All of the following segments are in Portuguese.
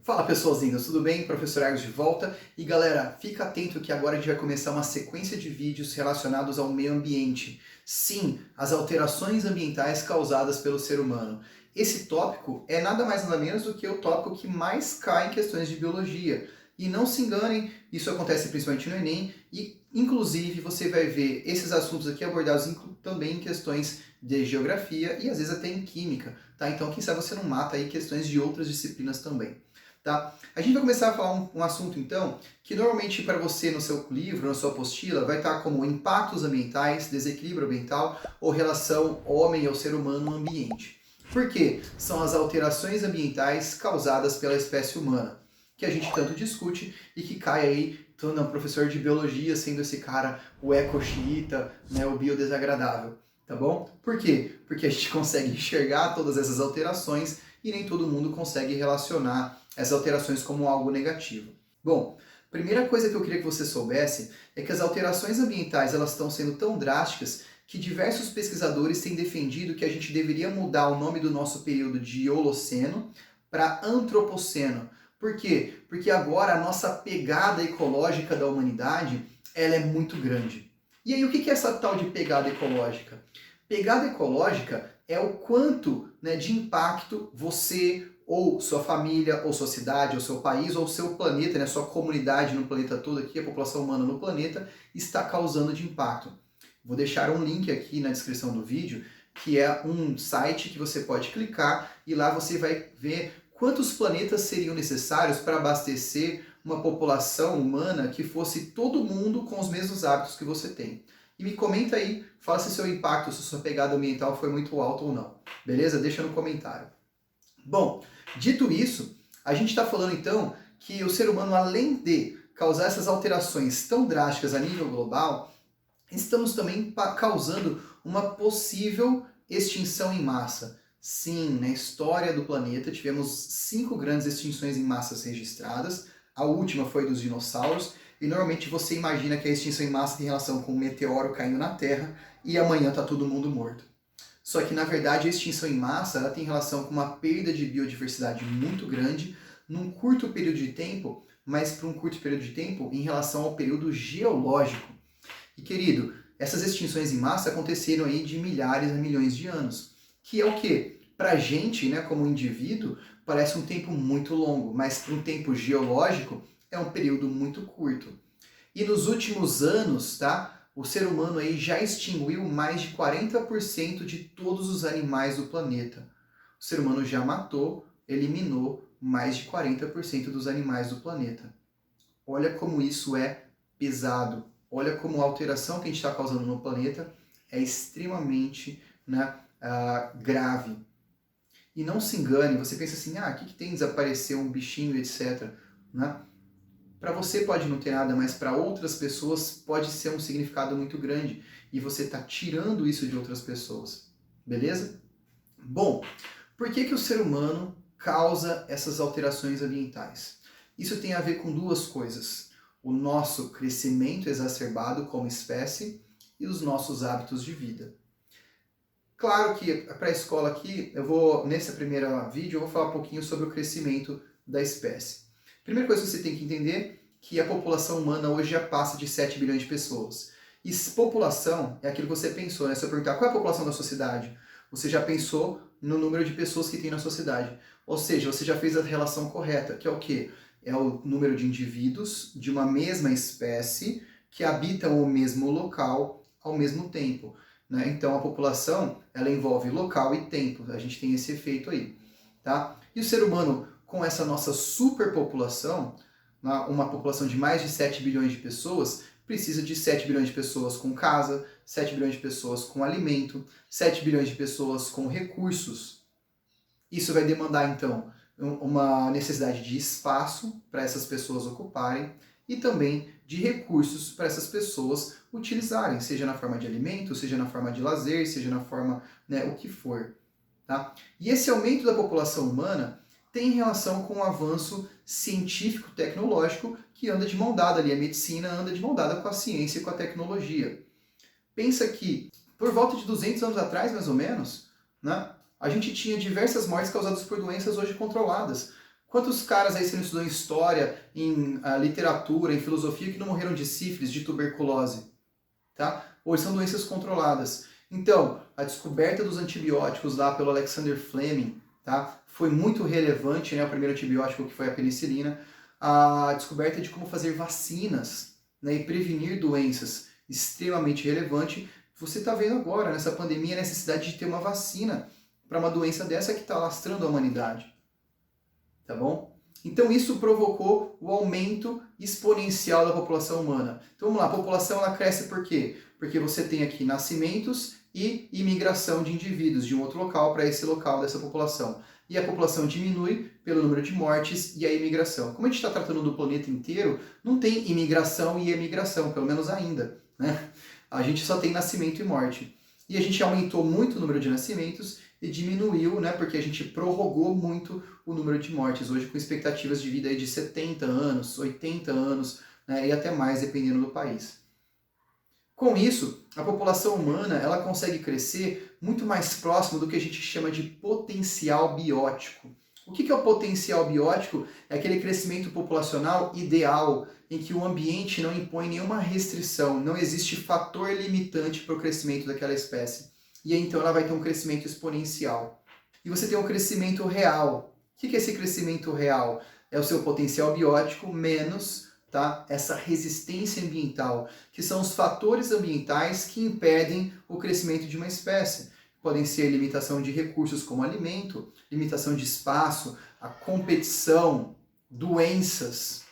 Fala pessoas lindas, tudo bem? Professor Argos de volta. E galera, fica atento que agora a gente vai começar uma sequência de vídeos relacionados ao meio ambiente. Sim, as alterações ambientais causadas pelo ser humano. Esse tópico é nada mais nada menos do que o tópico que mais cai em questões de biologia. E não se enganem, isso acontece principalmente no Enem e inclusive você vai ver esses assuntos aqui abordados também em questões de geografia e às vezes até em química, tá? Então quem sabe você não mata aí questões de outras disciplinas também. Tá? A gente vai começar a falar um assunto, então, que normalmente para você no seu livro, na sua apostila, vai estar como impactos ambientais, desequilíbrio ambiental ou relação homem ou ser humano no ambiente. Por quê? São as alterações ambientais causadas pela espécie humana, que a gente tanto discute e que cai aí, todo um professor de biologia sendo esse cara, o eco-xiita, né, o biodesagradável, tá bom? Por quê? Porque a gente consegue enxergar todas essas alterações e nem todo mundo consegue relacionar essas alterações como algo negativo. Bom, primeira coisa que eu queria que você soubesse é que as alterações ambientais elas estão sendo tão drásticas que diversos pesquisadores têm defendido que a gente deveria mudar o nome do nosso período de Holoceno para Antropoceno. Por quê? Porque agora a nossa pegada ecológica da humanidade ela é muito grande. E aí o que é essa tal de pegada ecológica? Pegada ecológica é o quanto, né, de impacto você ou sua família, ou sua cidade, ou seu país, ou seu planeta, né, sua comunidade no planeta todo aqui, a população humana no planeta, está causando de impacto. Vou deixar um link aqui na descrição do vídeo, que é um site que você pode clicar e lá você vai ver quantos planetas seriam necessários para abastecer uma população humana que fosse todo mundo com os mesmos hábitos que você tem. E me comenta aí, fala se seu impacto, se sua pegada ambiental foi muito alta ou não. Beleza? Deixa no comentário. Bom, dito isso, a gente está falando então que o ser humano, além de causar essas alterações tão drásticas a nível global, estamos também causando uma possível extinção em massa. Sim, na história do planeta tivemos 5 grandes extinções em massas registradas, a última foi dos dinossauros, e normalmente você imagina que a extinção em massa tem relação com um meteoro caindo na Terra e amanhã está todo mundo morto. Só que, na verdade, a extinção em massa ela tem relação com uma perda de biodiversidade muito grande num curto período de tempo, mas para um curto período de tempo em relação ao período geológico. E, querido, essas extinções em massa aconteceram aí de milhares a milhões de anos. Que é o quê? Para a gente, né, como indivíduo, parece um tempo muito longo, mas para um tempo geológico é um período muito curto. E nos últimos anos, tá? O ser humano aí já extinguiu mais de 40% de todos os animais do planeta. O ser humano já matou, eliminou mais de 40% dos animais do planeta. Olha como isso é pesado. Olha como a alteração que a gente está causando no planeta é extremamente, né, grave. E não se engane, você pensa assim, o que tem desaparecer um bichinho, etc. Né? Para você pode não ter nada, mas para outras pessoas pode ser um significado muito grande. E você está tirando isso de outras pessoas. Beleza? Bom, por que o ser humano causa essas alterações ambientais? Isso tem a ver com duas coisas. O nosso crescimento exacerbado como espécie e os nossos hábitos de vida. Claro que para a escola aqui, nesse primeiro vídeo, eu vou falar um pouquinho sobre o crescimento da espécie. Primeira coisa que você tem que entender que a população humana hoje já passa de 7 bilhões de pessoas. E população é aquilo que você pensou, né? Se eu perguntar qual é a população da sua cidade, você já pensou no número de pessoas que tem na sua cidade. Ou seja, você já fez a relação correta, que é o quê? É o número de indivíduos de uma mesma espécie que habitam o mesmo local ao mesmo tempo. Né? Então a população ela envolve local e tempo. A gente tem esse efeito aí. Tá? E o ser humano, com essa nossa superpopulação, uma população de mais de 7 bilhões de pessoas, precisa de 7 bilhões de pessoas com casa, 7 bilhões de pessoas com alimento, 7 bilhões de pessoas com recursos. Isso vai demandar, então, uma necessidade de espaço para essas pessoas ocuparem e também de recursos para essas pessoas utilizarem, seja na forma de alimento, seja na forma de lazer, seja na forma, né, o que for. Tá? E esse aumento da população humana tem relação com o avanço científico-tecnológico que anda de mão dada ali. A medicina anda de mão dada com a ciência e com a tecnologia. Pensa que, por volta de 200 anos atrás, mais ou menos, né, a gente tinha diversas mortes causadas por doenças hoje controladas. Quantos caras aí você não estudou em história, em literatura, em filosofia, que não morreram de sífilis, de tuberculose? Tá? Hoje são doenças controladas. Então, a descoberta dos antibióticos lá pelo Alexander Fleming, tá? Foi muito relevante, né? O primeiro antibiótico que foi a penicilina. A descoberta de como fazer vacinas, né? E prevenir doenças, extremamente relevante. Você está vendo agora, nessa pandemia, a necessidade de ter uma vacina para uma doença dessa que está lastrando a humanidade. Tá bom? Então isso provocou o aumento exponencial da população humana. Então vamos lá, a população ela cresce por quê? Porque você tem aqui nascimentos e imigração de indivíduos de um outro local para esse local dessa população. E a população diminui pelo número de mortes e a imigração. Como a gente está tratando do planeta inteiro, não tem imigração e emigração, pelo menos ainda, né? A gente só tem nascimento e morte. E a gente aumentou muito o número de nascimentos e diminuiu, né, porque a gente prorrogou muito o número de mortes, hoje com expectativas de vida aí de 70 anos, 80 anos, né, e até mais, dependendo do país. Com isso, a população humana ela consegue crescer muito mais próximo do que a gente chama de potencial biótico. O que é o potencial biótico? É aquele crescimento populacional ideal, em que o ambiente não impõe nenhuma restrição, não existe fator limitante para o crescimento daquela espécie. E aí, então ela vai ter um crescimento exponencial. E você tem um crescimento real. O que é esse crescimento real? É o seu potencial biótico menos, tá, essa resistência ambiental, que são os fatores ambientais que impedem o crescimento de uma espécie. Podem ser limitação de recursos como alimento, limitação de espaço, a competição, doenças,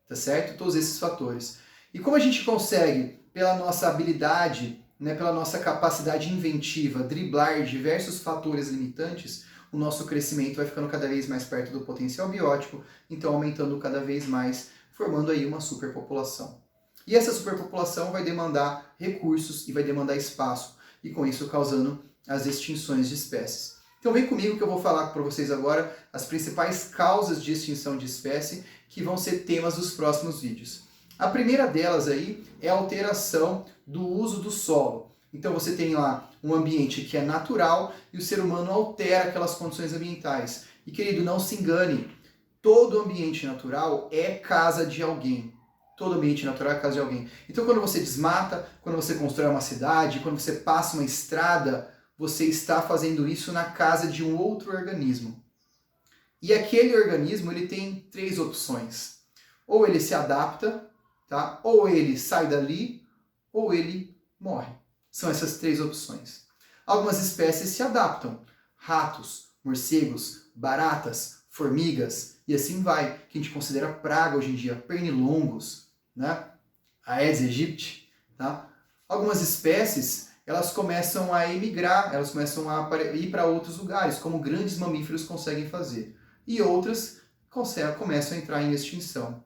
tá certo? Todos esses fatores. E como a gente consegue, pela nossa habilidade, né, pela nossa capacidade inventiva, driblar diversos fatores limitantes, o nosso crescimento vai ficando cada vez mais perto do potencial biótico, então aumentando cada vez mais, formando aí uma superpopulação. E essa superpopulação vai demandar recursos e vai demandar espaço, e com isso causando as extinções de espécies. Então vem comigo que eu vou falar para vocês agora as principais causas de extinção de espécie que vão ser temas dos próximos vídeos. A primeira delas aí é a alteração do uso do solo. Então você tem lá um ambiente que é natural e o ser humano altera aquelas condições ambientais. E querido, não se engane, todo ambiente natural é casa de alguém. Todo ambiente natural é casa de alguém. Então quando você desmata, quando você constrói uma cidade, quando você passa uma estrada, você está fazendo isso na casa de um outro organismo. E aquele organismo ele tem três opções. Ou ele se adapta, tá? Ou ele sai dali, ou ele morre. São essas três opções. Algumas espécies se adaptam. Ratos, morcegos, baratas, formigas e assim vai, que a gente considera praga hoje em dia, pernilongos, né? Aedes aegypti, tá? Algumas espécies, elas começam a emigrar, elas começam a ir para outros lugares, como grandes mamíferos conseguem fazer. E outras começam a entrar em extinção,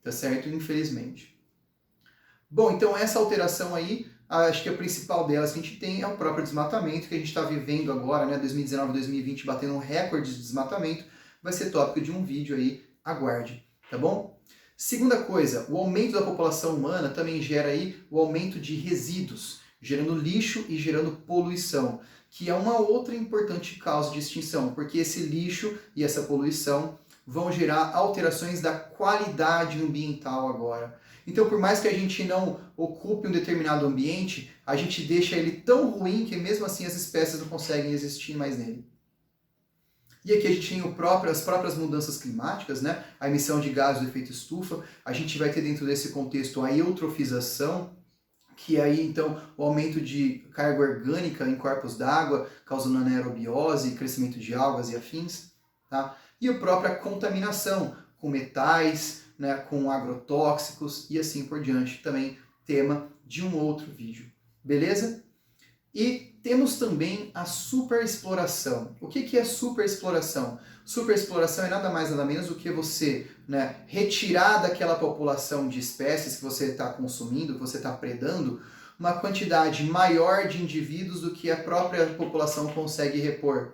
tá certo? Infelizmente. Bom, então essa alteração aí, acho que a principal delas que a gente tem é o próprio desmatamento, que a gente está vivendo agora, né, 2019, 2020, batendo um recorde de desmatamento, vai ser tópico de um vídeo aí, aguarde, tá bom? Segunda coisa, o aumento da população humana também gera aí o aumento de resíduos, gerando lixo e gerando poluição, que é uma outra importante causa de extinção, porque esse lixo e essa poluição vão gerar alterações da qualidade ambiental agora. Então, por mais que a gente não ocupe um determinado ambiente, a gente deixa ele tão ruim que mesmo assim as espécies não conseguem existir mais nele. E aqui a gente tem as próprias mudanças climáticas, né? A emissão de gases do efeito estufa. A gente vai ter dentro desse contexto a eutrofização, que é aí então o aumento de carga orgânica em corpos d'água, causando anaerobiose, crescimento de algas e afins, tá? E a própria contaminação com metais, né, com agrotóxicos e assim por diante, também tema de um outro vídeo, beleza? E temos também a superexploração. O que é superexploração? Superexploração é nada mais nada menos do que você, né, retirar daquela população de espécies que você está consumindo, que você está predando, uma quantidade maior de indivíduos do que a própria população consegue repor.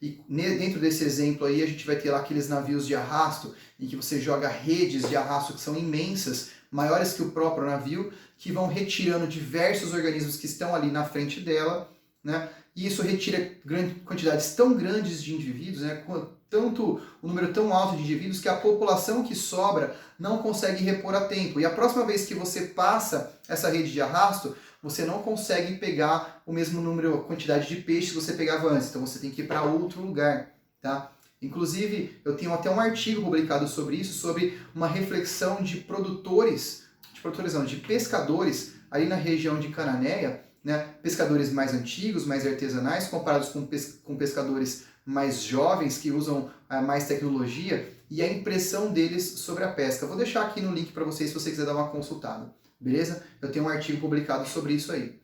E dentro desse exemplo aí a gente vai ter lá aqueles navios de arrasto, em que você joga redes de arrasto que são imensas, maiores que o próprio navio, que vão retirando diversos organismos que estão ali na frente dela, né? e isso retira quantidades tão grandes de indivíduos, né, tanto um número tão alto de indivíduos que a população que sobra não consegue repor a tempo. E a próxima vez que você passa essa rede de arrasto, você não consegue pegar o mesmo número, a quantidade de peixes que você pegava antes. Então você tem que ir para outro lugar, tá? Inclusive, eu tenho até um artigo publicado sobre isso, sobre uma reflexão de de pescadores ali na região de Cananéia, né? Pescadores mais antigos, mais artesanais, comparados com pescadores mais jovens que usam mais tecnologia e a impressão deles sobre a pesca. Vou deixar aqui no link para vocês se você quiser dar uma consultada, beleza? Eu tenho um artigo publicado sobre isso aí.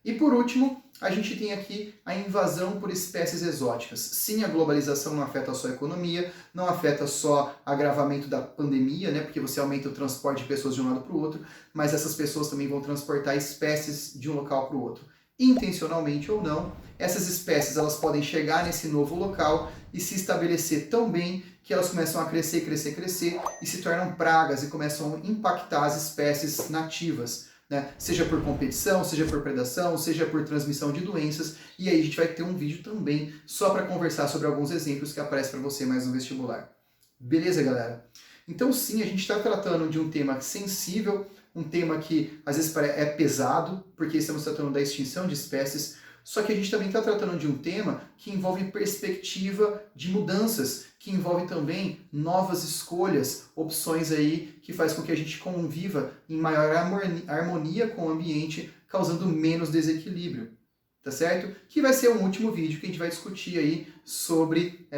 E por último, a gente tem aqui a invasão por espécies exóticas. Sim, a globalização não afeta só a economia, não afeta só o agravamento da pandemia, né, porque você aumenta o transporte de pessoas de um lado para o outro, mas essas pessoas também vão transportar espécies de um local para o outro. Intencionalmente ou não, essas espécies elas podem chegar nesse novo local e se estabelecer tão bem que elas começam a crescer e se tornam pragas e começam a impactar as espécies nativas. Né? Seja por competição, seja por predação, seja por transmissão de doenças, e aí a gente vai ter um vídeo também só para conversar sobre alguns exemplos que aparecem para você mais no vestibular. Beleza, galera? Então sim, a gente está tratando de um tema sensível, um tema que às vezes é pesado, porque estamos tratando da extinção de espécies, só que a gente também está tratando de um tema que envolve perspectiva de mudanças, que envolve também novas escolhas, opções aí que faz com que a gente conviva em maior harmonia com o ambiente, causando menos desequilíbrio, tá certo? Que vai ser um último vídeo que a gente vai discutir aí sobre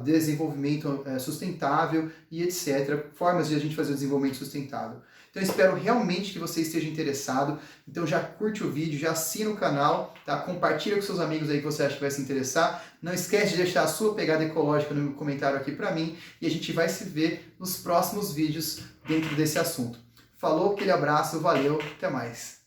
desenvolvimento sustentável e etc. Formas de a gente fazer o desenvolvimento sustentável. Então eu espero realmente que você esteja interessado. Então já curte o vídeo, já assina o canal, tá? Compartilha com seus amigos aí que você acha que vai se interessar. Não esquece de deixar a sua pegada ecológica no comentário aqui para mim e a gente vai se ver nos próximos vídeos dentro desse assunto. Falou, aquele abraço, valeu, até mais.